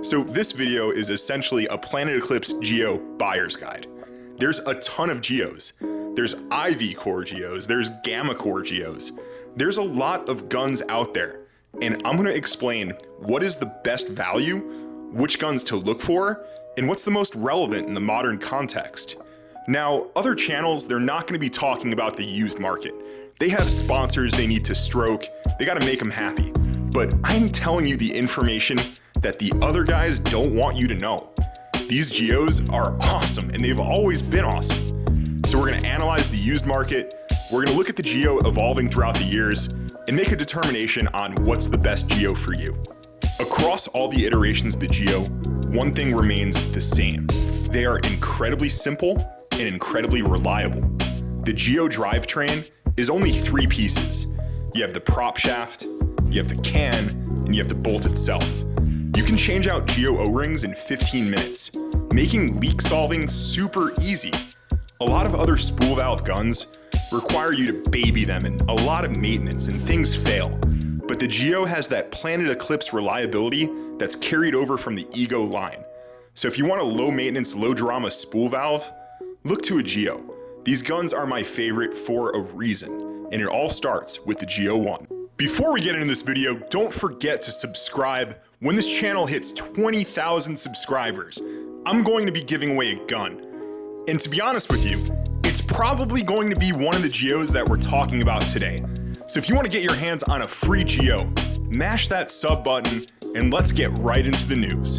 So this video is essentially a Planet Eclipse Geo buyer's guide. There's a ton of geos. There's IV core geos, there's gamma core geos. There's a lot of guns out there, and I'm gonna explain what is the best value, which guns to look for, and what's the most relevant in the modern context. Now, other channels, they're not gonna be talking about the used market. They have sponsors they need to stroke, they gotta make them happy. But I'm telling you the information that the other guys don't want you to know. These geos are awesome, and they've always been awesome. So we're gonna analyze the used market, we're gonna look at the geo evolving throughout the years, and make a determination on what's the best geo for you. Across all the iterations of the geo, one thing remains the same. They are incredibly simple and incredibly reliable. The geo drivetrain is only 3 pieces. You have the prop shaft, you have the can, and you have the bolt itself. You can change out geo O-rings in 15 minutes, making leak solving super easy. A lot of other spool valve guns require you to baby them and a lot of maintenance and things fail. But the Geo has that Planet Eclipse reliability that's carried over from the Ego line. So if you want a low maintenance, low drama spool valve, look to a Geo. These guns are my favorite for a reason, and it all starts with the Geo 1. Before we get into this video, don't forget to subscribe. When this channel hits 20,000 subscribers, I'm going to be giving away a gun. And to be honest with you, it's probably going to be one of the geos that we're talking about today. So if you want to get your hands on a free geo, mash that sub button and let's get right into the news.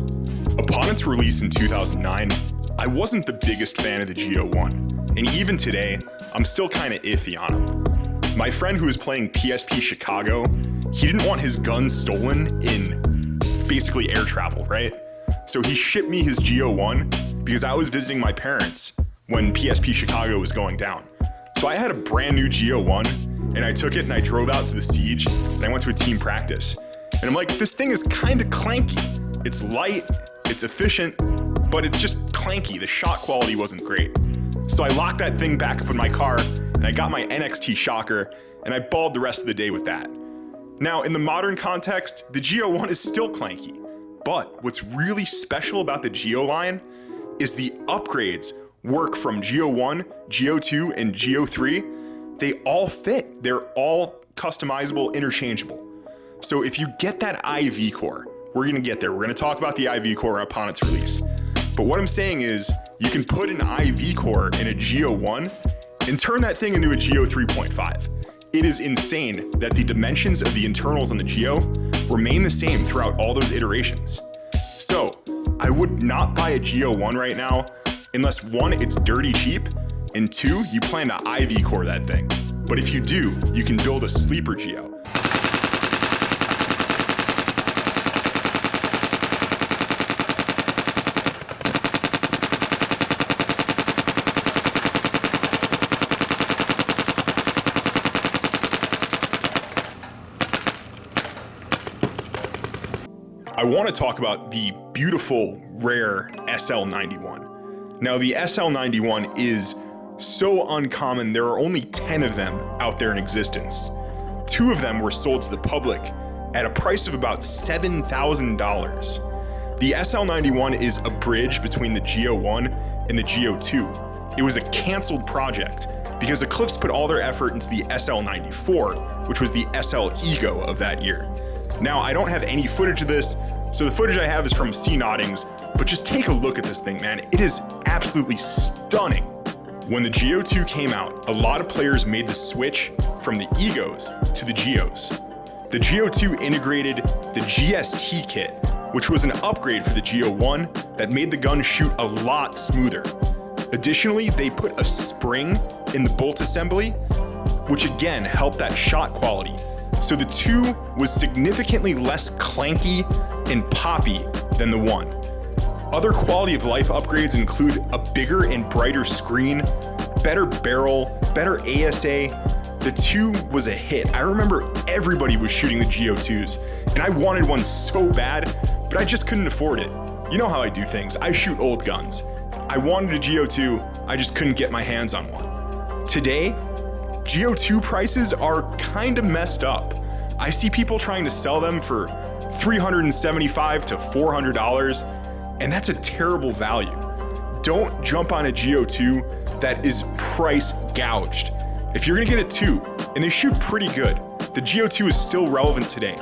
Upon its release in 2009, I wasn't the biggest fan of the Geo 1, and even today, I'm still kinda iffy on him. My friend who was playing PSP Chicago, he didn't want his gun stolen in basically air travel, right? So he shipped me his Geo 1 because I was visiting my parents when PSP Chicago was going down. So I had a brand new Geo 1, and I took it and I drove out to the Siege, and I went to a team practice. And I'm like, this thing is kinda clanky. It's light, it's efficient, but it's just clanky. The shot quality wasn't great. So I locked that thing back up in my car, and I got my NXT shocker, and I balled the rest of the day with that. Now, in the modern context, the Geo 1 is still clanky, but what's really special about the Geo line is the upgrades work from Geo 1, Geo 2, and Geo 3. They all fit. They're all customizable, interchangeable. So if you get that IV core, we're gonna get there. We're gonna talk about the IV core upon its release. But what I'm saying is, you can put an IV core in a Geo 1 and turn that thing into a Geo 3.5. It is insane that the dimensions of the internals on the Geo remain the same throughout all those iterations. So, I would not buy a Geo 1 right now unless 1, it's dirty cheap, and 2, you plan to IV core that thing. But if you do, you can build a sleeper Geo. I want to talk about the beautiful, rare SL91. Now, the SL91 is so uncommon, there are only 10 of them out there in existence. 2 of them were sold to the public at a price of about $7,000. The SL91 is a bridge between the Geo 1 and the Geo 2. It was a canceled project because Eclipse put all their effort into the SL94, which was the SL Ego of that year. Now, I don't have any footage of this, so the footage I have is from C-Noddings, but just take a look at this thing, man. It is absolutely stunning. When the Geo 2 came out, a lot of players made the switch from the Egos to the Geos. The Geo 2 integrated the GST kit, which was an upgrade for the Geo 1 that made the gun shoot a lot smoother. Additionally, they put a spring in the bolt assembly, which again helped that shot quality. So the 2 was significantly less clanky and poppy than the 1. Other quality of life upgrades include a bigger and brighter screen, better barrel, better ASA. The 2 was a hit. I remember everybody was shooting the Geo 2s, and I wanted one so bad, but I just couldn't afford it. You know how I do things. I shoot old guns. I wanted a Geo 2, I just couldn't get my hands on one. Today, Geo 2 prices are kinda messed up. I see people trying to sell them for $375 to $400, and that's a terrible value. Don't jump on a Geo 2 that is price gouged. If you're gonna get a 2, and they shoot pretty good, the Geo 2 is still relevant today,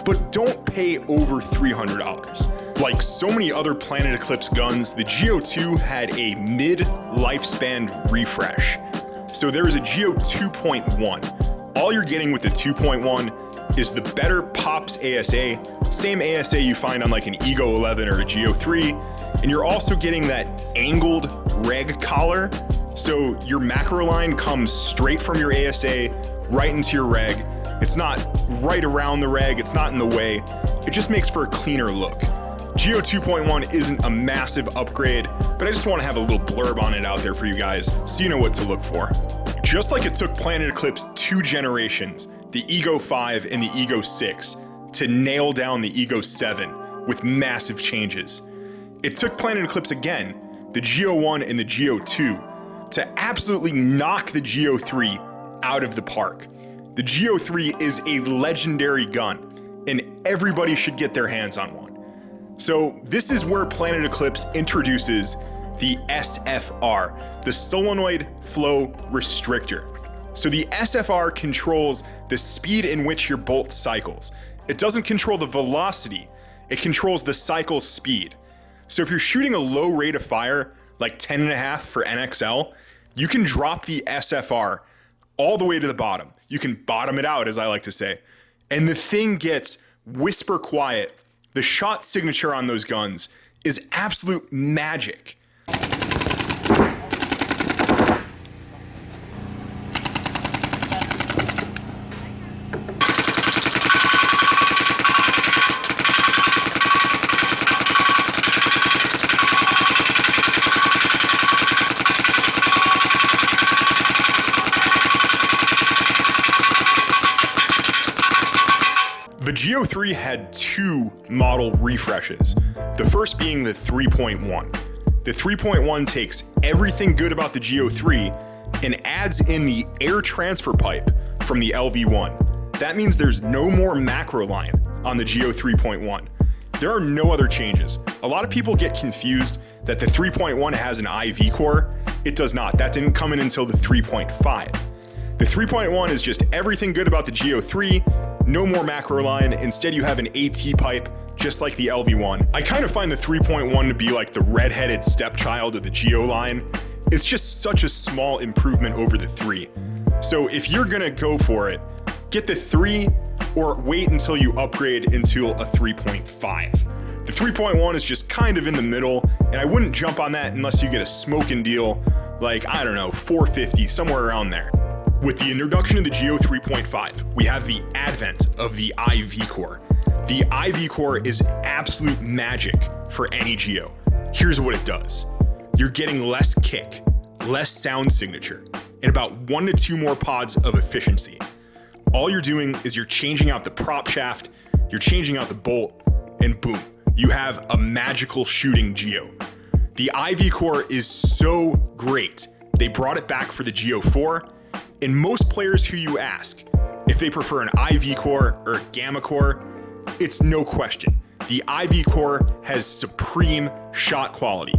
but don't pay over $300. Like so many other Planet Eclipse guns, the Geo 2 had a mid-lifespan refresh. So there is a Geo 2.1. All you're getting with the 2.1 is the better pops ASA, same ASA you find on like an Ego 11 or a Geo 3, and you're also getting that angled reg collar, so your macro line comes straight from your ASA right into your reg. It's not right around the reg, it's not in the way, it just makes for a cleaner look. Geo 2.1 isn't a massive upgrade, but I just want to have a little blurb on it out there for you guys so you know what to look for. Just like it took Planet Eclipse 2 generations, the Ego 5 and the Ego 6, to nail down the Ego 7 with massive changes, it took Planet Eclipse again, the Geo 1 and the Geo 2, to absolutely knock the Geo 3 out of the park. The Geo 3 is a legendary gun, and everybody should get their hands on one. So this is where Planet Eclipse introduces the SFR, the Solenoid Flow Restrictor. So the SFR controls the speed in which your bolt cycles. It doesn't control the velocity, it controls the cycle speed. So if you're shooting a low rate of fire, like 10.5 for NXL, you can drop the SFR all the way to the bottom. You can bottom it out, as I like to say. And the thing gets whisper quiet. The shot signature on those guns is absolute magic. The Geo 3 had 2 model refreshes, the first being the 3.1. The 3.1 takes everything good about the Geo 3 and adds in the air transfer pipe from the LV1. That means there's no more macro line on the Geo 3.1. There are no other changes. A lot of people get confused that the 3.1 has an IV core. It does not. That didn't come in until the 3.5. The 3.1 is just everything good about the Geo 3, no more macro line, instead you have an AT pipe, just like the LV1. I kind of find the 3.1 to be like the redheaded stepchild of the Geo line. It's just such a small improvement over the 3. So if you're gonna go for it, get the 3 or wait until you upgrade into a 3.5. The 3.1 is just kind of in the middle, and I wouldn't jump on that unless you get a smoking deal, like, I don't know, 450, somewhere around there. With the introduction of the Geo 3.5, we have the advent of the IV core. The IV core is absolute magic for any Geo. Here's what it does. You're getting less kick, less sound signature, and about 1 to 2 more pods of efficiency. All you're doing is you're changing out the prop shaft, you're changing out the bolt, and boom, you have a magical shooting Geo. The IV core is so great, they brought it back for the Geo 4, and most players who you ask if they prefer an IV core or a gamma core, it's no question. The IV core has supreme shot quality,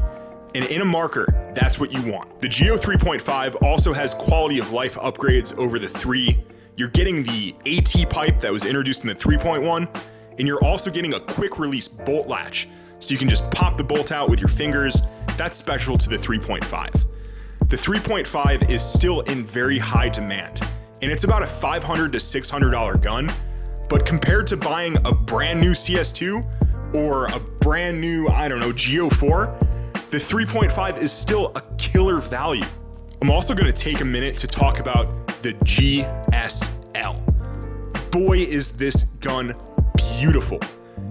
and in a marker, that's what you want. The Geo 3.5 also has quality of life upgrades over the 3. You're getting the AT pipe that was introduced in the 3.1, and you're also getting a quick release bolt latch, so you can just pop the bolt out with your fingers. That's special to the 3.5. The 3.5 is still in very high demand, and it's about a $500 to $600 gun, but compared to buying a brand new CS2 or a brand new, I don't know, Geo 4, the 3.5 is still a killer value. I'm also gonna take a minute to talk about the GSL. Boy, is this gun beautiful.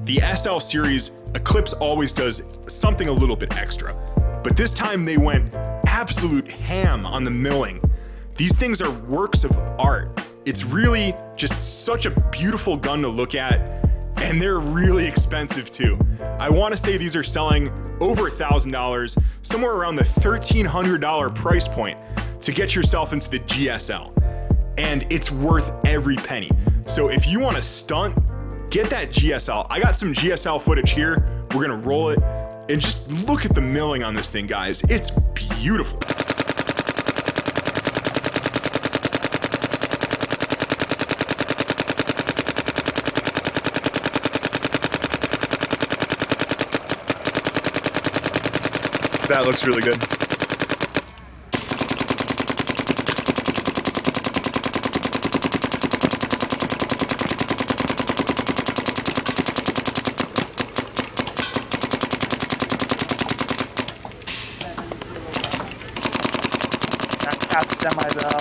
The SL series, Eclipse always does something a little bit extra, but this time they went absolute ham on the milling. These things are works of art. It's really just such a beautiful gun to look at, and they're really expensive too. I want to say these are selling over $1,000, somewhere around the $1,300 price point to get yourself into the GSL, and it's worth every penny. So if you want to stunt, get that GSL. I got some GSL footage here. We're gonna roll it and just look at the milling on this thing, guys. It's beautiful. That looks really good. Semi-bell.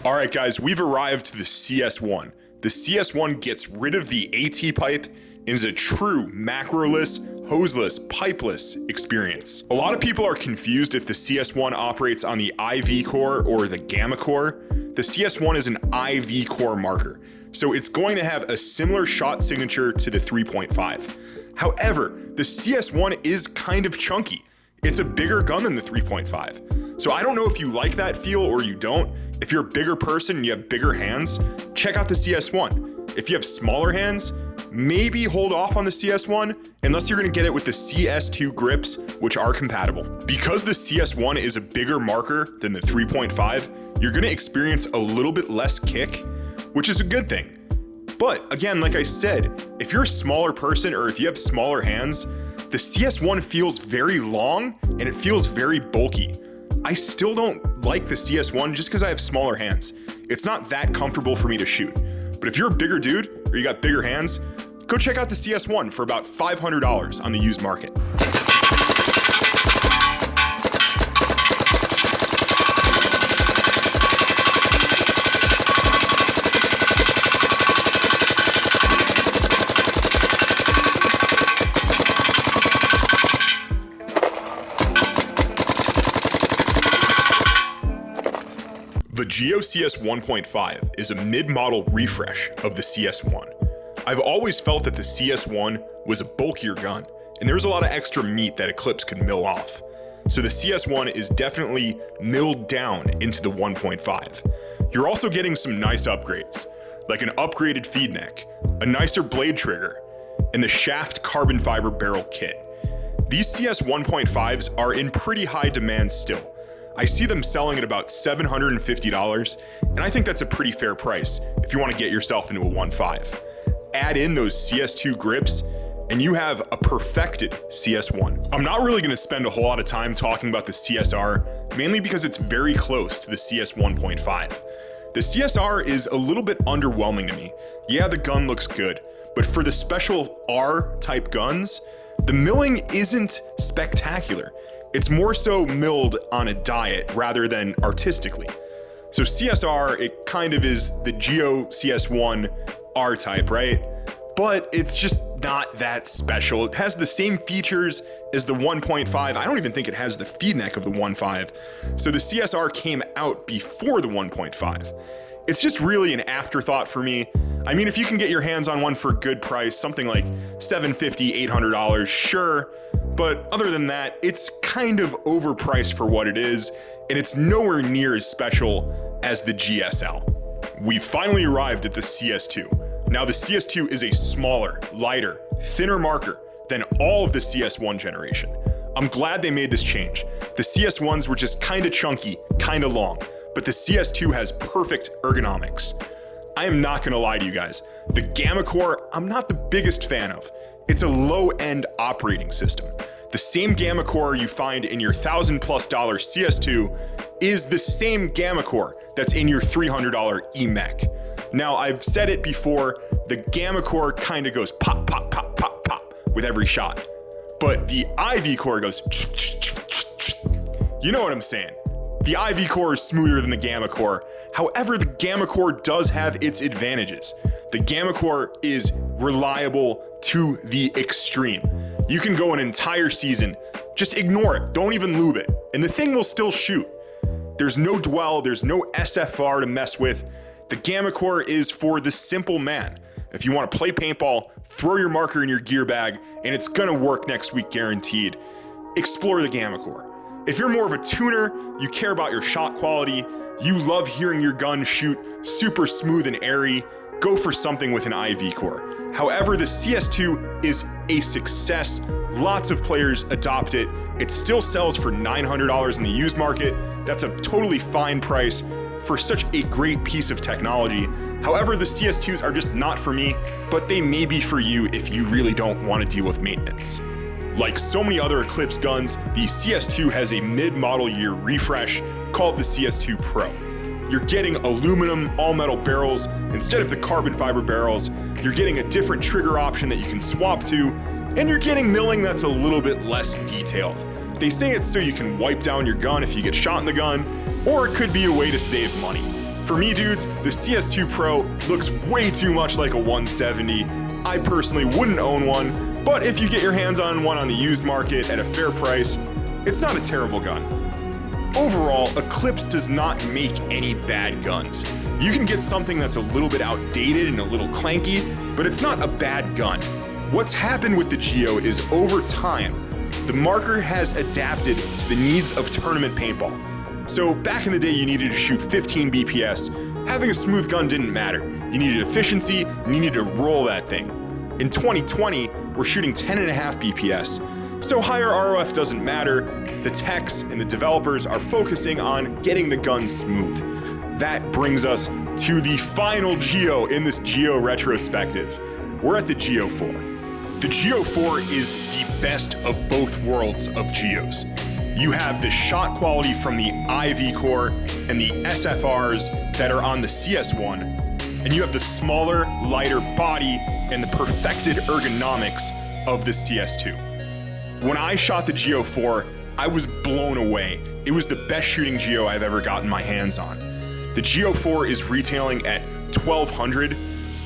All right, guys, we've arrived to the CS1. The CS1 gets rid of the AT pipe and is a true macroless, hoseless, pipeless experience. A lot of people are confused if the CS1 operates on the IV core or the gamma core. The CS1 is an IV core marker, so it's going to have a similar shot signature to the 3.5. However, the CS1 is kind of chunky. It's a bigger gun than the 3.5. So I don't know if you like that feel or you don't. If you're a bigger person and you have bigger hands, check out the CS1. If you have smaller hands, maybe hold off on the CS1 unless you're gonna get it with the CS2 grips, which are compatible. Because the CS1 is a bigger marker than the 3.5, you're gonna experience a little bit less kick, which is a good thing. But again, like I said, if you're a smaller person or if you have smaller hands, the CS1 feels very long and it feels very bulky. I still don't like the CS1 just because I have smaller hands. It's not that comfortable for me to shoot. But if you're a bigger dude or you got bigger hands, go check out the CS1 for about $500 on the used market. The Geo CS 1.5 is a mid-model refresh of the CS1. I've always felt that the CS1 was a bulkier gun, and there was a lot of extra meat that Eclipse could mill off. So the CS1 is definitely milled down into the 1.5. You're also getting some nice upgrades, like an upgraded feed neck, a nicer blade trigger, and the shaft carbon fiber barrel kit. These CS 1.5s are in pretty high demand still. I see them selling at about $750, and I think that's a pretty fair price if you want to get yourself into a 1.5. Add in those CS2 grips, and you have a perfected CS1. I'm not really going to spend a whole lot of time talking about the CSR, mainly because it's very close to the CS 1.5. The CSR is a little bit underwhelming to me. Yeah, the gun looks good, but for the special R-type guns, the milling isn't spectacular. It's more so milled on a diet rather than artistically. So CSR, it kind of is the Geo CS1 R-type, right? But it's just not that special. It has the same features as the 1.5. I don't even think it has the feed neck of the 1.5. So the CSR came out before the 1.5. It's just really an afterthought for me. I mean, if you can get your hands on one for a good price, something like $750, $800, sure. But other than that, it's kind of overpriced for what it is, and it's nowhere near as special as the GSL. We've finally arrived at the CS2. Now the CS2 is a smaller, lighter, thinner marker than all of the CS1 generation. I'm glad they made this change. The CS1s were just kinda chunky, kinda long, but the CS2 has perfect ergonomics. I am not gonna lie to you guys. The Gamma Core, I'm not the biggest fan of. It's a low-end operating system. The same Gamma Core you find in your $1,000+ CS2 is the same Gamma Core that's in your $300 eMech. Now, I've said it before, the Gamma Core kind of goes pop, pop, pop, pop, pop with every shot. But the IV Core goes, you know what I'm saying. The IV Core is smoother than the Gamma Core. However, the Gamma Core does have its advantages. The Gamma Core is reliable to the extreme. You can go an entire season, just ignore it, don't even lube it, and the thing will still shoot. There's no dwell, there's no SFR to mess with. The Gamma Core is for the simple man. If you want to play paintball, throw your marker in your gear bag, and it's gonna work next week guaranteed. Explore the Gamma Core. If you're more of a tuner, you care about your shot quality, you love hearing your gun shoot super smooth and airy, go for something with an IV core. However, the CS2 is a success. Lots of players adopt it. It still sells for $900 in the used market. That's a totally fine price for such a great piece of technology. However, the CS2s are just not for me, but they may be for you if you really don't want to deal with maintenance. Like so many other Eclipse guns, the CS2 has a mid-model year refresh called the CS2 Pro. You're getting aluminum all-metal barrels instead of the carbon fiber barrels. You're getting a different trigger option that you can swap to, and you're getting milling that's a little bit less detailed. They say it's so you can wipe down your gun if you get shot in the gun, or it could be a way to save money. For me, dudes, the CS2 Pro looks way too much like a 170. I personally wouldn't own one, but if you get your hands on one on the used market at a fair price, it's not a terrible gun. Overall, Eclipse does not make any bad guns. You can get something that's a little bit outdated and a little clanky, but it's not a bad gun. What's happened with the Geo is over time, the marker has adapted to the needs of tournament paintball. So back in the day, you needed to shoot 15 BPS. Having a smooth gun didn't matter. You needed efficiency, and you needed to roll that thing. In 2020, we're shooting 10.5 BPS. So higher ROF doesn't matter. The techs and the developers are focusing on getting the gun smooth. That brings us to the final Geo in this Geo retrospective. We're at the Geo 4. The Geo 4 is the best of both worlds of Geos. You have the shot quality from the IV core and the SFRs that are on the CS1, and you have the smaller, lighter body and the perfected ergonomics of the CS2. When I shot the Geo 4, I was blown away. It was the best shooting Geo I've ever gotten my hands on. The Geo 4 is retailing at $1,200,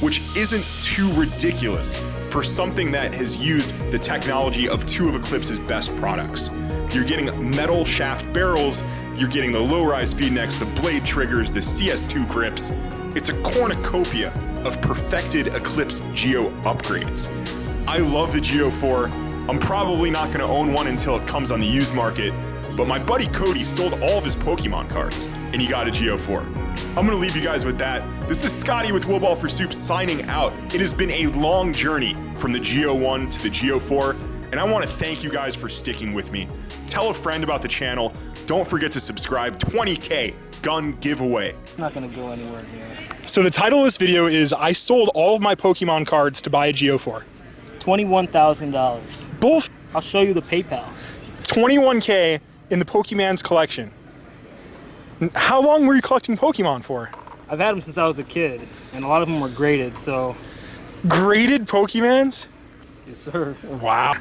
which isn't too ridiculous for something that has used the technology of two of Eclipse's best products. You're getting metal shaft barrels, you're getting the low-rise feed necks, the blade triggers, the CS2 grips. It's a cornucopia of perfected Eclipse Geo upgrades. I love the Geo 4. I'm probably not going to own one until it comes on the used market, but my buddy Cody sold all of his Pokemon cards, and he got a Geo 4. I'm going to leave you guys with that. This is Scotty with Will Ball for Soup signing out. It has been a long journey from the Geo 1 to the Geo 4, and I want to thank you guys for sticking with me. Tell a friend about the channel. Don't forget to subscribe. 20K gun giveaway. I'm not going to go anywhere here. So the title of this video is I sold all of my Pokemon cards to buy a Geo 4. $21,000. Bull. I'll show you the PayPal. 21K in the Pokemon's collection. How long were you collecting Pokemon for? I've had them since I was a kid, and a lot of them were graded, so. Graded Pokemons? Yes, sir. Wow.